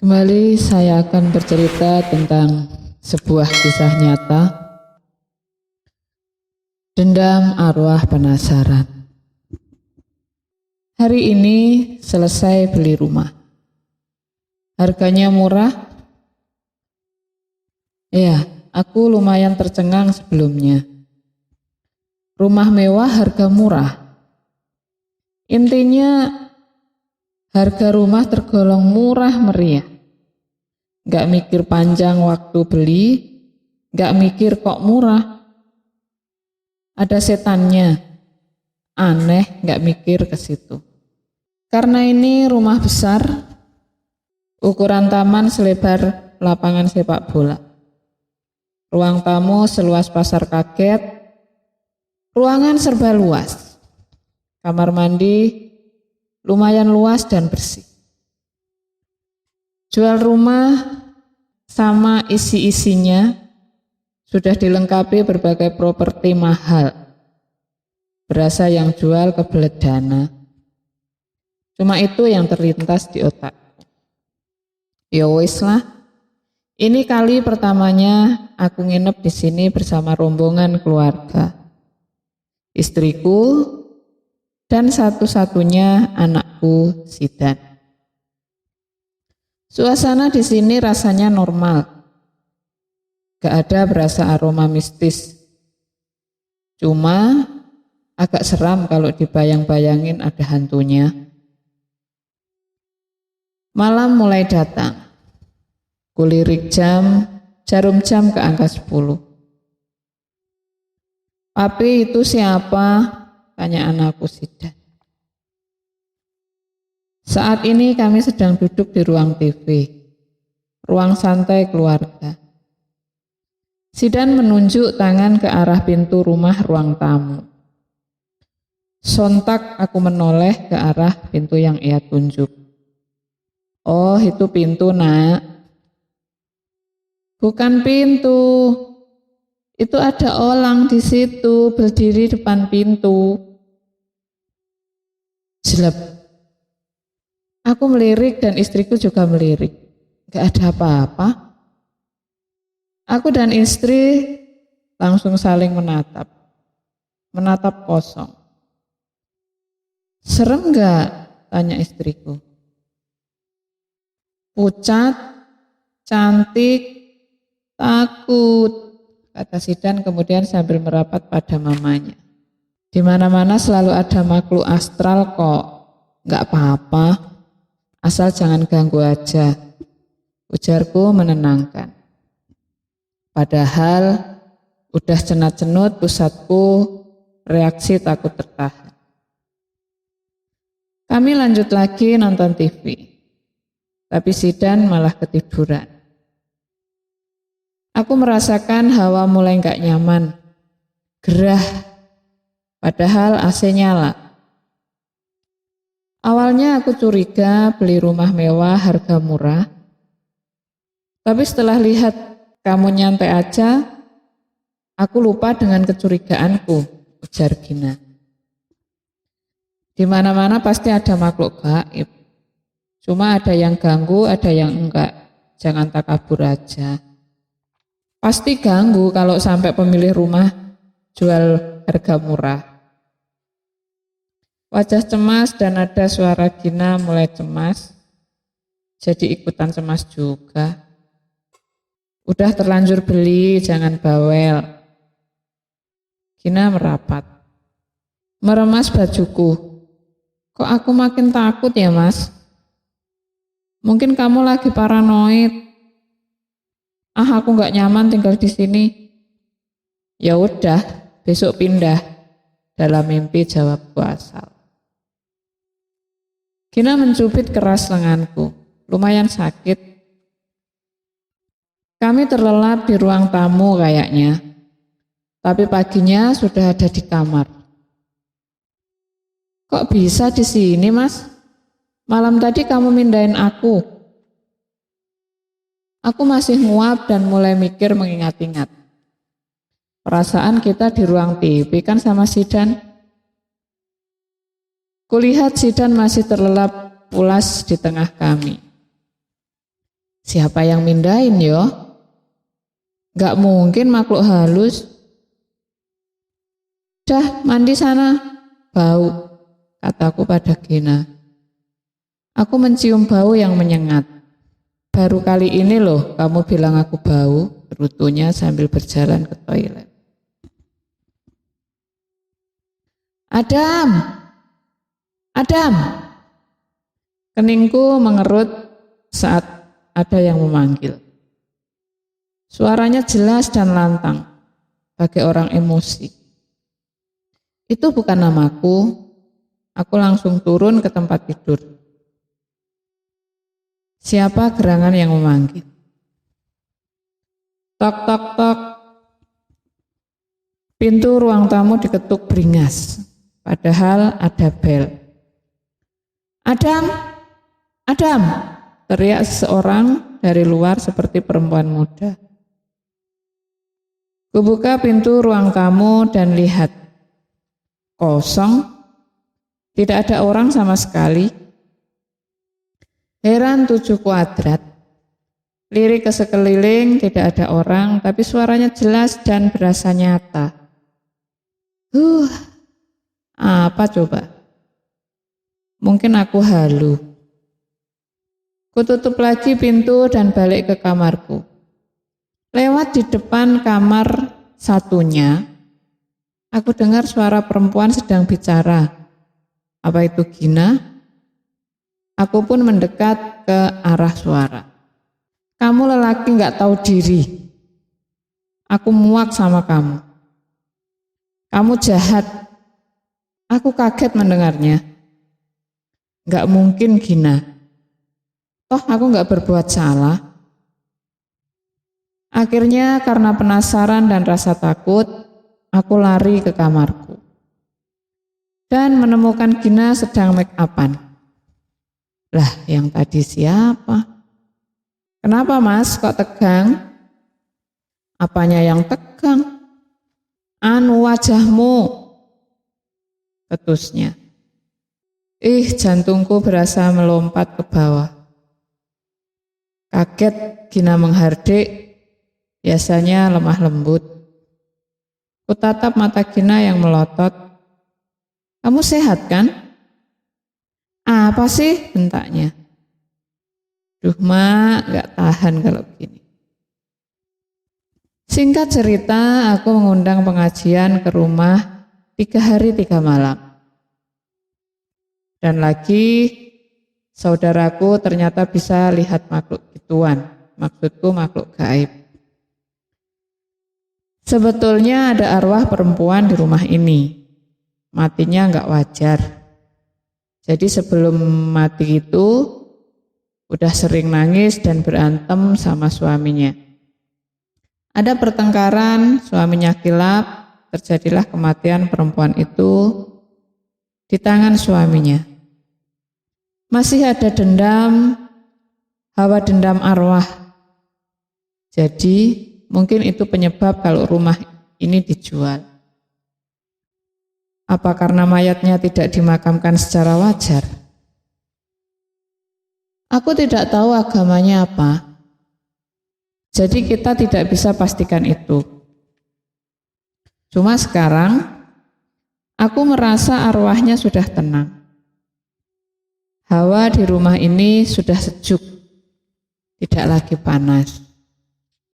Kembali saya akan bercerita tentang sebuah kisah nyata, dendam arwah penasaran. Hari ini selesai beli rumah. Harganya murah? Ya, aku lumayan tercengang sebelumnya. Rumah mewah harga murah. Intinya harga rumah tergolong murah meriah. Gak mikir panjang waktu beli, gak mikir kok murah. Ada setannya, aneh gak mikir ke situ. Karena ini rumah besar, ukuran taman selebar lapangan sepak bola. Ruang tamu seluas pasar kaget, ruangan serba luas. Kamar mandi lumayan luas dan bersih. Jual rumah sama isi-isinya sudah dilengkapi berbagai properti mahal. Berasa yang jual kebelet dana. Cuma itu yang terlintas di otak. Ya wis lah. Ini kali pertamanya aku nginep di sini bersama rombongan keluarga. Istriku dan satu-satunya anakku Sidan. Suasana di sini rasanya normal. Gak ada berasa aroma mistis. Cuma agak seram kalau dibayang-bayangin ada hantunya. Malam mulai datang. Kulirik jarum jam ke angka 10. Papi itu siapa? Tanya anakku Sidan. Saat ini kami sedang duduk di ruang TV, ruang santai keluarga. Sidan menunjuk tangan ke arah pintu rumah ruang tamu. Sontak aku menoleh ke arah pintu yang ia tunjuk. Oh, itu pintu, Nak. Bukan pintu. Itu ada orang di situ berdiri depan pintu. Jelek. Aku melirik dan istriku juga melirik. Gak ada apa-apa. Aku dan istri langsung saling menatap. Menatap kosong. Serem gak? Tanya istriku. Pucat, cantik, takut, kata Sidan kemudian sambil merapat pada mamanya. Di mana-mana selalu ada makhluk astral kok. Gak apa-apa. Asal jangan ganggu aja, ujarku menenangkan. Padahal udah cenat-cenut pusatku, reaksi takut tertahan. Kami lanjut lagi nonton TV, tapi Sidan malah ketiduran. Aku merasakan hawa mulai gak nyaman, gerah, padahal AC nyala. Awalnya aku curiga beli rumah mewah harga murah, tapi setelah lihat kamu nyantai aja, aku lupa dengan kecurigaanku, ujar Gina. Di mana-mana pasti ada makhluk gaib, cuma ada yang ganggu, ada yang enggak, jangan takabur aja. Pasti ganggu kalau sampai pemilik rumah jual harga murah. Wajah cemas dan ada suara Gina mulai cemas, jadi ikutan cemas juga. Udah terlanjur beli, jangan bawel. Gina merapat, meremas bajuku. Kok aku makin takut ya, Mas? Mungkin kamu lagi paranoid. Aku nggak nyaman tinggal di sini. Ya udah, besok pindah. Dalam mimpi jawabku asal. Gina mencubit keras lenganku, lumayan sakit. Kami terlelap di ruang tamu kayaknya, tapi paginya sudah ada di kamar. Kok bisa di sini, Mas? Malam tadi kamu mindahin aku. Aku masih nguap dan mulai mikir mengingat-ingat. Perasaan kita di ruang TV kan sama Sidan. Kulihat Sidan masih terlelap pulas di tengah kami. Siapa yang mindahin yo? Gak mungkin makhluk halus. Dah mandi sana, bau, kataku pada Gina. Aku mencium bau yang menyengat. Baru kali ini loh kamu bilang aku bau, berutunya sambil berjalan ke toilet. Adam! Adam! Keningku mengerut saat ada yang memanggil. Suaranya jelas dan lantang, bagai orang emosi. Itu bukan namaku, aku langsung turun ke tempat tidur. Siapa gerangan yang memanggil? Tok, tok, tok. Pintu ruang tamu diketuk beringas, padahal ada bel. Adam, Adam, teriak seseorang dari luar seperti perempuan muda. Kubuka pintu ruang tamu dan lihat, kosong, tidak ada orang sama sekali. Heran 7 kuadrat, lirik ke sekeliling, tidak ada orang, tapi suaranya jelas dan berasa nyata. Apa coba? Mungkin aku halu. Kututup lagi pintu dan balik ke kamarku. Lewat di depan kamar satunya, aku dengar suara perempuan sedang bicara. Apa itu Gina? Aku pun mendekat ke arah suara. Kamu lelaki gak tahu diri. Aku muak sama kamu. Kamu jahat. Aku kaget mendengarnya. Gak mungkin Gina. Toh aku gak berbuat salah. Akhirnya karena penasaran dan rasa takut, aku lari ke kamarku. Dan menemukan Gina sedang make up-an. Lah, yang tadi siapa? Kenapa mas, kok tegang? Apanya yang tegang? Anu wajahmu, ketusnya. Jantungku berasa melompat ke bawah. Kaget Gina menghardik, biasanya lemah lembut. Kutatap mata Gina yang melotot. Kamu sehat kan? Apa sih? Bentaknya. Duh mak, gak tahan kalau gini. Singkat cerita, aku mengundang pengajian ke rumah 3 hari 3 malam. Dan lagi, saudaraku ternyata bisa lihat makhluk gituan. Maksudku makhluk gaib. Sebetulnya ada arwah perempuan di rumah ini. Matinya gak wajar. Jadi sebelum mati itu, udah sering nangis dan berantem sama suaminya. Ada pertengkaran, suaminya khilaf, terjadilah kematian perempuan itu di tangan suaminya. Masih ada dendam, hawa dendam arwah. Jadi mungkin itu penyebab kalau rumah ini dijual. Apa karena mayatnya tidak dimakamkan secara wajar? Aku tidak tahu agamanya apa. Jadi kita tidak bisa pastikan itu. Cuma sekarang aku merasa arwahnya sudah tenang. Hawa di rumah ini sudah sejuk, tidak lagi panas.